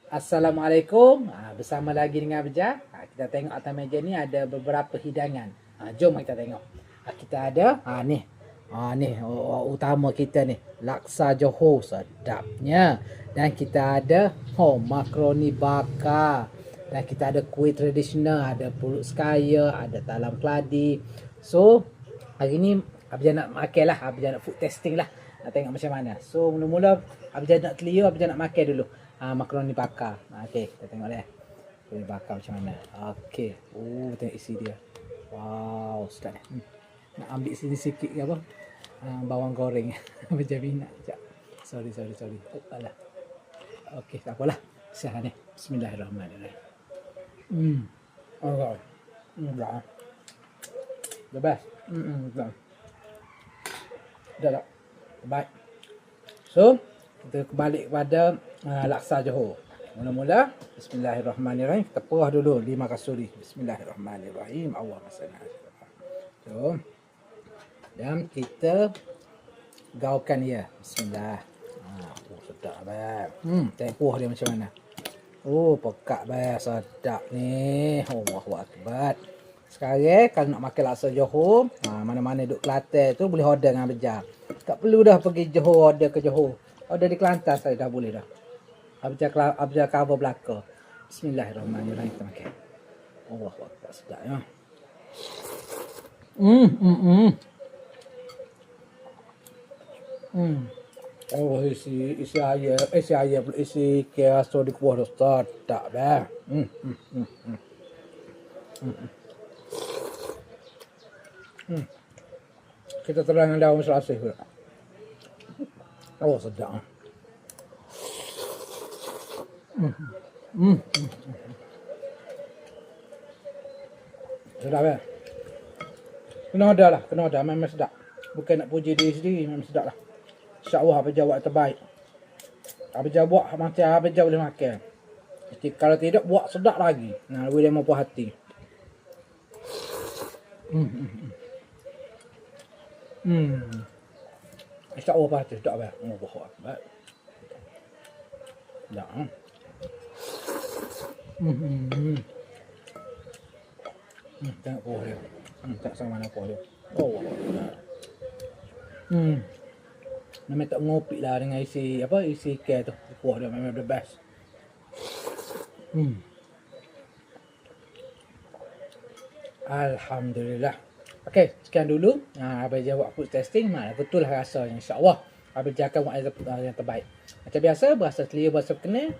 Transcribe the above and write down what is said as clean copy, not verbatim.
Assalamualaikum. Bersama lagi dengan Abjad. Kita tengok atas meja ni ada beberapa hidangan. Jom kita tengok. Kita ada ni. Utama kita ni, laksa Johor, sedapnya. Dan kita ada makaroni bakar. Dan kita ada kuih tradisional, ada pulut sekaya, ada talam keladi. So, hari ni Abjad nak makan lah, Abjad nak food testing lah. Nak tengok macam mana. So, mula-mula Abjad nak clear, Abjad nak makan dulu. Makaroni bakar. Okey, kita tengok dah. Makaroni bakar macam mana. Okey. Tengok isi dia. Wow, sedap ni. Nak ambil sini sikit ke apa? Bawang goreng. Macam ni nak. Sorry. Alah. Okey, tak apalah. Sihat ni. Bismillahirrahmanirrahim. Alright. Dah. The best. Dah. Dah. Baik. So, kita kembali kepada laksa Johor. Mula-mula, bismillahirrahmanirrahim. Kita puah dulu 5 kasuri. Bismillahirrahmanirrahim. Allahumma salli ala Muhammad. So, dan kita gaulkan dia. Bismillah. Sedap banget. Tengok puah dia macam mana. Pekat banget. Sedap ni. Allahu akbar. Sekarang kalau nak makan laksa Johor, mana-mana duduk Kelantan tu boleh order dengan Abjad. Tak perlu dah pergi Johor, order ke Johor. Order di Kelantan saya dah boleh dah. Abjad cover belakang. Bismillahirrahmanirrahim. Kita makan. Allahu akbar, sedap ya. Isi ayam, isi kiaso di kuah tu sedap dah. Kita terang dengan daun selasih pula. Sedap. Sedap ya. Kena ada memang sedap. Bukan nak puji diri sendiri, memang sedap lah. InsyaAllah Abjad buat terbaik. Abjad buat macam Abjad boleh makan. Kalau tidak buat sedap lagi. Lebih dia mampu hati. InsyaAllah pasti sedap ya. Allahu akbar. Sedap. Tengok kuah dia. Tak sama mana kuah dia. Memang tak ngopi lah dengan isi ikan tu. Kuah dia memang the best. Alhamdulillah. Okey, sekian dulu. Abjad buat food testing. Betul lah rasanya, insyaAllah. Abjad akan buat yang terbaik. Macam biasa, berasa clear, berasa kena.